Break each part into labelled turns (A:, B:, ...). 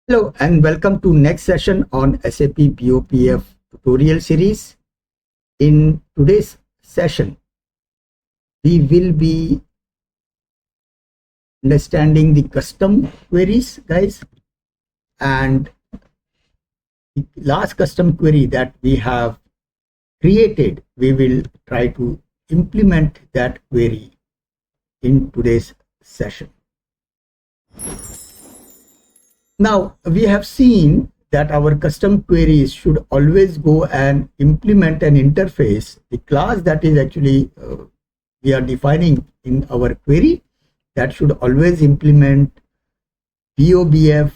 A: Hello and welcome to next session on SAP BOPF tutorial series. In today's session, we will be understanding the custom queries, guys, and the last custom query that we have created, we will try to implement that query in today's session. Now, we have seen that our custom queries should always go and implement an interface. The class that is actually we are defining in our query, that should always implement BOPF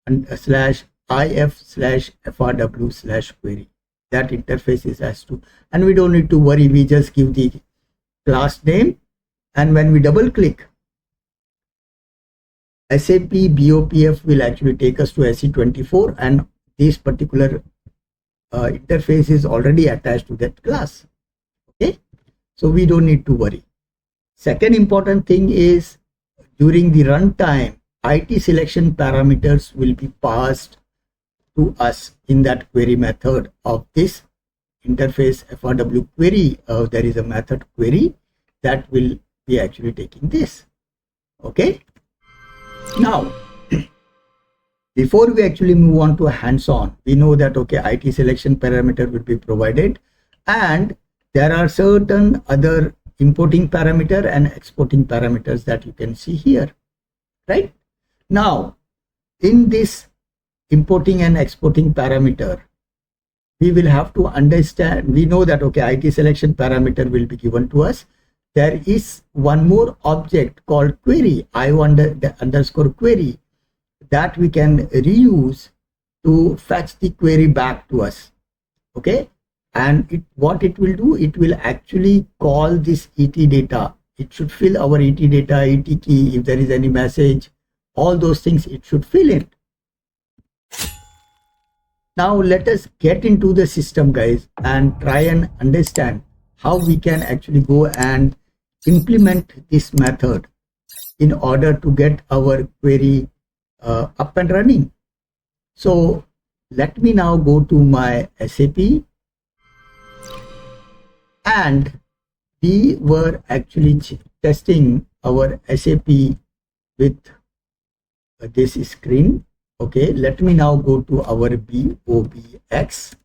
A: and /if/frw/query. That interface is has to, and we don't need to worry. We just give the class name, and when we double click, SAP BOPF will actually take us to SE24, and this particular interface is already attached to that class. Okay, so we don't need to worry. Second important thing is, during the runtime, IT selection parameters will be passed to us in that query method of this interface FRW query. There is a method query that will be actually taking this. Okay. Now, before we actually move on to hands-on, we know that okay, IT selection parameter will be provided, and there are certain other importing parameter and exporting parameters that you can see here, right? Now, in this importing and exporting parameter, we will have to understand, we know that okay, IT selection parameter will be given to us. There is one more object called query, I_underscore query, that we can reuse to fetch the query back to us. Okay, and what it will do, it will actually call this ET data. It should fill our ET data, ET key, if there is any message, all those things it should fill in. Now let us get into the system, guys, and try and understand how we can actually go and implement this method in order to get our query up and running. So let me now go to my SAP, and we were actually testing our SAP with this screen. Okay, let me now go to our BOPX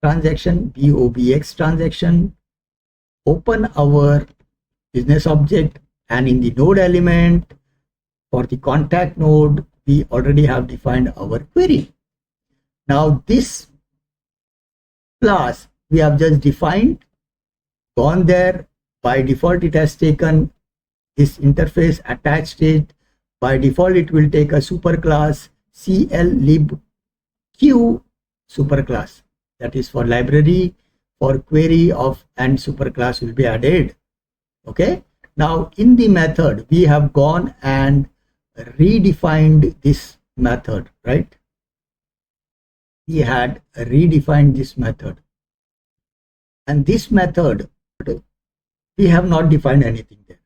A: transaction, open our business object, and in the node element for the contact node, we already have defined our query. Now this class we have just defined, gone there. By default it has taken this interface, attached it. By default it will take a superclass CLLibQ superclass, that is for library, for query of, and superclass will be added. Okay, now in the method we have gone and redefined this method, right? We had redefined this method, and this method we have not defined anything there.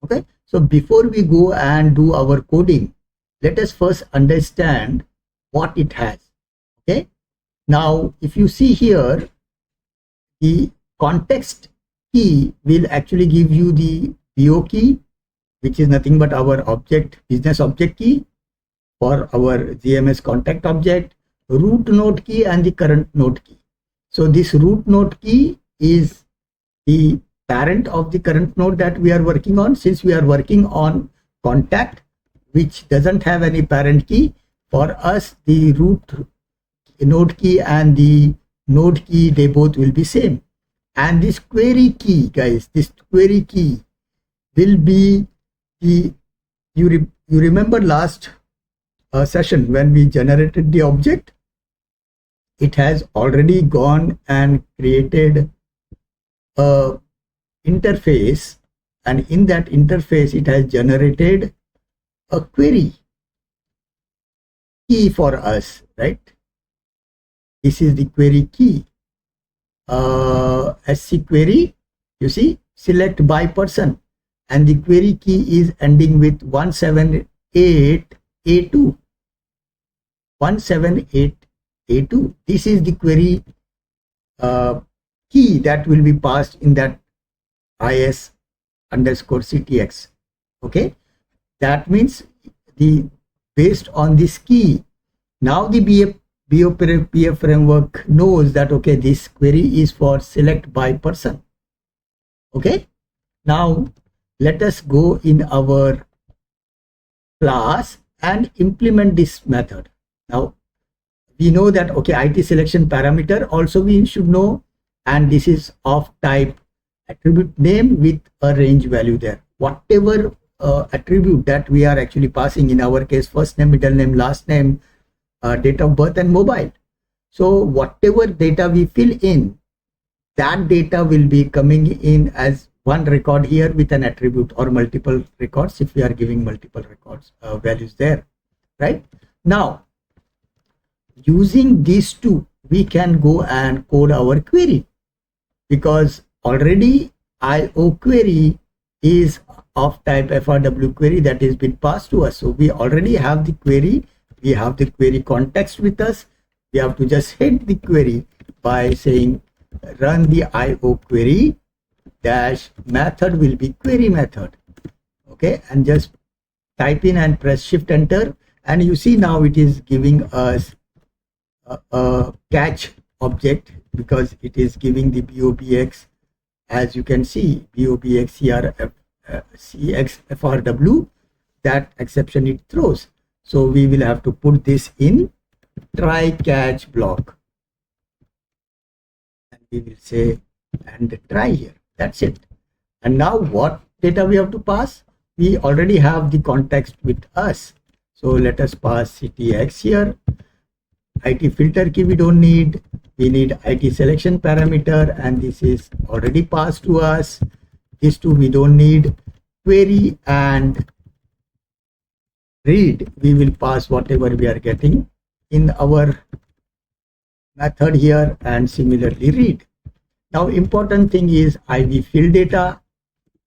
A: Okay, so before we go and do our coding, let us first understand what it has. Okay, now if you see here, the context key will actually give you the BO key, which is nothing but our object, business object key for our GMS contact object, root node key, and the current node key. So this root node key is the parent of the current node that we are working on. Since we are working on contact, which doesn't have any parent key, for us the root node key and the node key, they both will be same. And this query key, guys, this query key will be the, you remember last session when we generated the object, it has already gone and created a interface, and in that interface it has generated a query key for us, right? This is the query key, SC query, you see, select by person, and the query key is ending with 178 A2, 178A2. This is the query key that will be passed in that is underscore ctx. Okay, that means based on this key, now the BOPF framework knows that okay, this query is for select by person. Okay, now let us go in our class and implement this method. Now we know that okay, IT selection parameter also we should know, and this is of type attribute name with a range value there. Whatever attribute that we are actually passing, in our case first name, middle name, last name, date of birth and mobile. So whatever data we fill in, that data will be coming in as one record here with an attribute, or multiple records if we are giving multiple records values there, right? Now using these two, we can go and code our query, because already IO query is of type FRW query that is been passed to us. So we already have the query, we have the query context with us. We have to just hit the query by saying run the IO query dash method will be query method. Okay, and just type in and press shift enter, and you see now it is giving us a catch object, because it is giving the BOPX, as you can see, BOPX CX FRW, that exception it throws. So we will have to put this in try catch block, and we will say and try here. That's it. And now what data we have to pass? We already have the context with us, so let us pass CTX here. IT filter key we don't need, we need IT selection parameter, and this is already passed to us. These two we don't need. Query and read, we will pass whatever we are getting in our method here, and similarly read. Now important thing is IV fill data,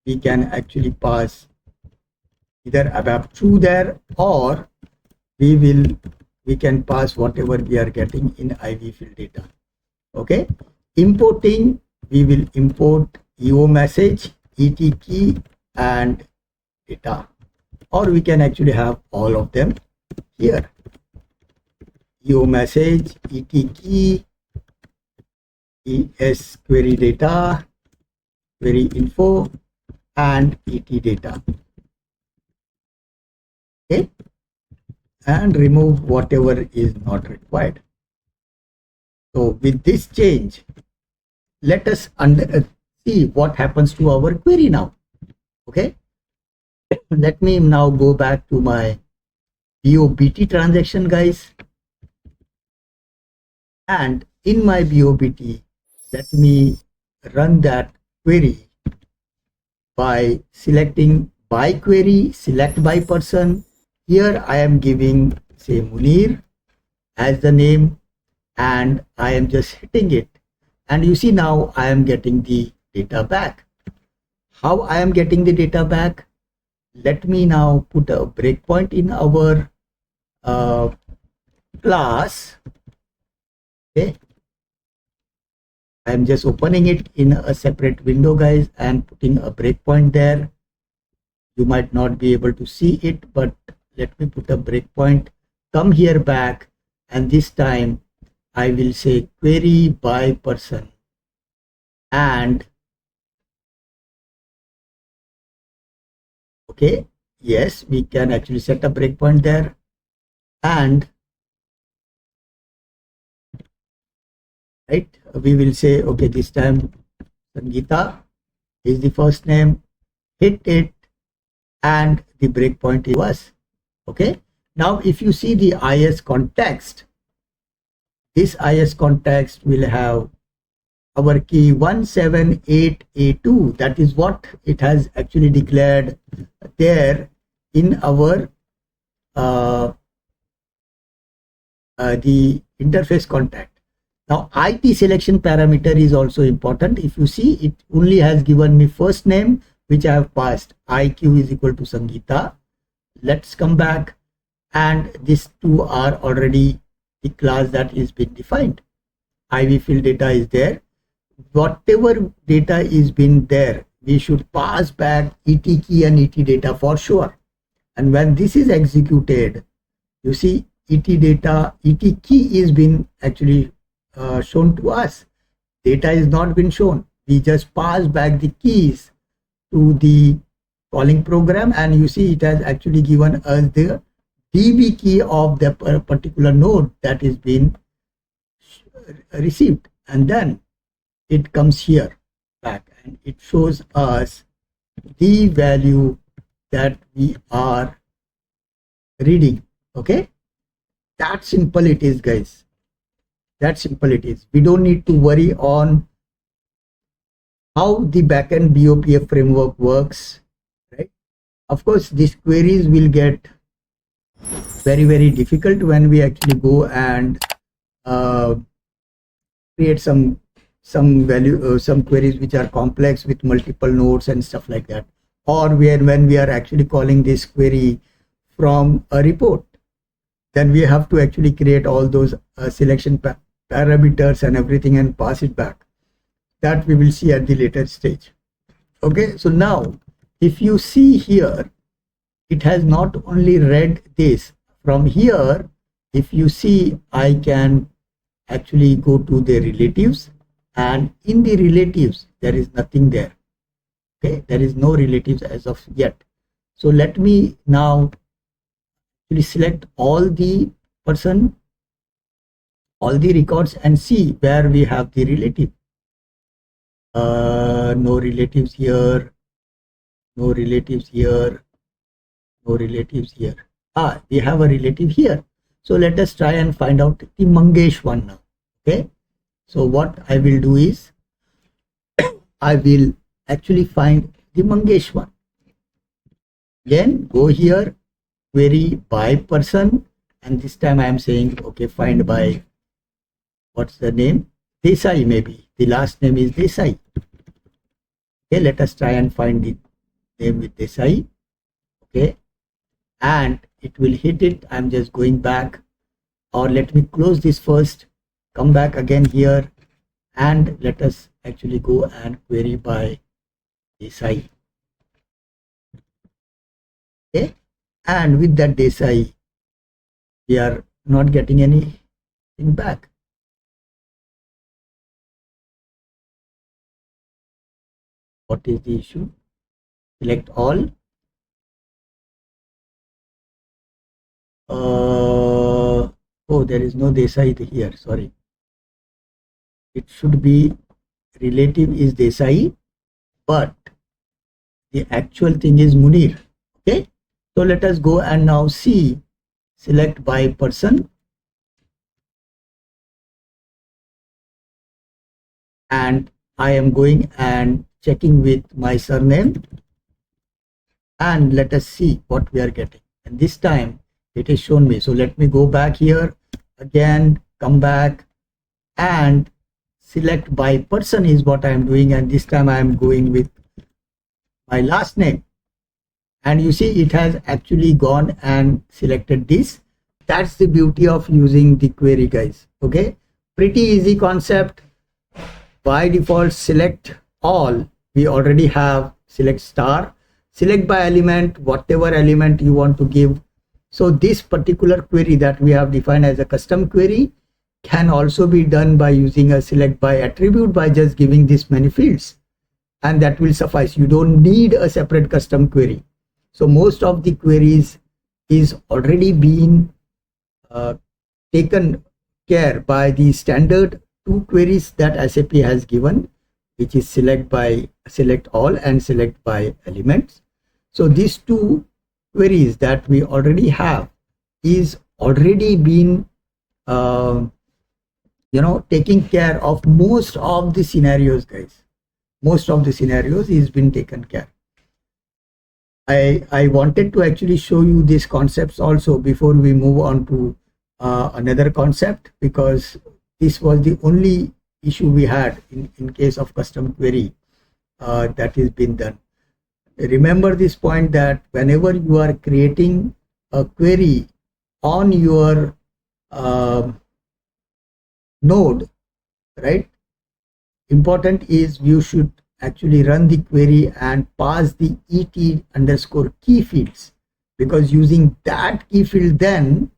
A: we can actually pass either abap true there, or we can pass whatever we are getting in IV fill data. Okay, importing, we will import EO message, ET key and data, or we can actually have all of them here. EO message, ET key, ES query data, query info and ET data. Okay, and remove whatever is not required. So with this change, let us see what happens to our query now. Okay, let me now go back to my BOBT transaction, guys, and in my BOBT, let me run that query by selecting by query, select by person. Here I am giving say Munir as the name, and I am just hitting it, and you see now I am getting the data back. How I am getting the data back? Let me now put a breakpoint in our class. Okay, I am just opening it in a separate window, guys, and putting a breakpoint there. You might not be able to see it, but let me put a breakpoint, come here back, and this time I will say query by person, and okay, yes, we can actually set a breakpoint there, and right, we will say okay, this time Sangeeta is the first name, hit it, and the breakpoint was okay. Now if you see the IS context, this IS context will have our key 178A2. That is what it has actually declared there in our the interface contact. Now IT selection parameter is also important. If you see, it only has given me first name, which I have passed, IQ is equal to Sangeeta. Let's come back, and these two are already the class that is been defined. IV field data is there. Whatever data is been there, we should pass back ET key and ET data for sure. And when this is executed, you see ET data, ET key is been actually shown to us. Data is not been shown. We just pass back the keys to the calling program, and you see it has actually given us the DB key of the particular node that is being received, and then it comes here back and it shows us the value that we are reading. Okay, that simple it is, guys. That simple it is. We don't need to worry on how the backend BOPF framework works, right? Of course, these queries will get very difficult when we actually go and create some queries which are complex with multiple nodes and stuff like that, or when we are actually calling this query from a report, then we have to actually create all those selection parameters and everything and pass it back. That we will see at the later stage. Okay, so now if you see here, it has not only read this from here. If you see, I can actually go to the relatives, and in the relatives there is nothing there. Okay, there is no relatives as of yet. So let me now actually select all the person, all the records, and see where we have the relative. No relatives here, no relatives here, no relatives here. We have a relative here. So let us try and find out the Mangesh one now. Okay, so what I will do is I will actually find the Mangesh one. Again, go here, query by person, and this time I am saying, okay, find by, what's the name? Desai, maybe. The last name is Desai. Okay, let us try and find the name with Desai. Okay, and it will hit it. I'm just going back, or let me close this first, come back again here, and let us actually go and query by Desai. Okay, and with that Desai, we are not getting anything back. What is the issue? Select all. Oh, there is no Desai here, sorry. It should be relative is Desai, but the actual thing is Munir. Okay, so let us go and now see, select by person, and I am going and checking with my surname, and let us see what we are getting. And this time it is shown me. So let me go back here again, come back and select by person is what I am doing, and this time I am going with my last name, and you see it has actually gone and selected this. That's the beauty of using the query, guys. Okay, pretty easy concept. By default, select all. We already have select star, select by element, whatever element you want to give. So this particular query that we have defined as a custom query can also be done by using a select by attribute, by just giving this many fields, and that will suffice. You don't need a separate custom query. So most of the queries is already being taken care by the standard two queries that SAP has given, which is select all and select by elements. So these two queries that we already have is already been taking care of most of the scenarios, guys. Most of the scenarios is been taken care. I wanted to actually show you these concepts also before we move on to another concept, because this was the only issue we had in case of custom query that is been done. Remember this point, that whenever you are creating a query on your node, right? Important is you should actually run the query and pass the et underscore key fields, because using that key field, then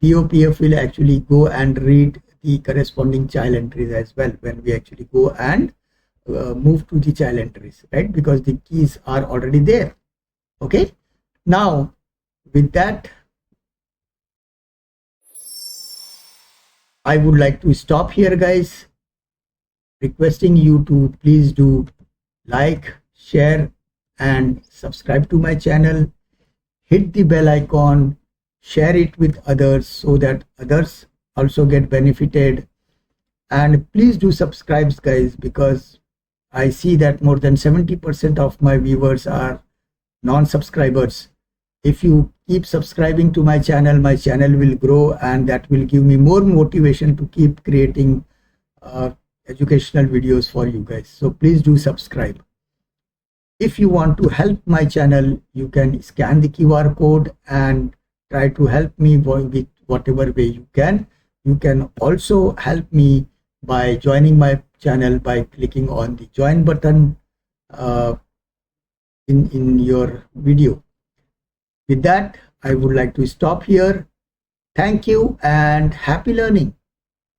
A: BOPF will actually go and read the corresponding child entries as well when we actually go and move to the child entries, right? Because the keys are already there. Okay. Now, with that, I would like to stop here, guys, requesting you to please do like, share, and subscribe to my channel. Hit the bell icon, share it with others so that others also get benefited. And please do subscribe, guys, because I see that more than 70% of my viewers are non-subscribers. If you keep subscribing to my channel will grow, and that will give me more motivation to keep creating educational videos for you guys. So please do subscribe. If you want to help my channel, you can scan the QR code and try to help me with whatever way you can. You can also help me by joining my channel by clicking on the join button in your video. With that, I would like to stop here. Thank you and happy learning.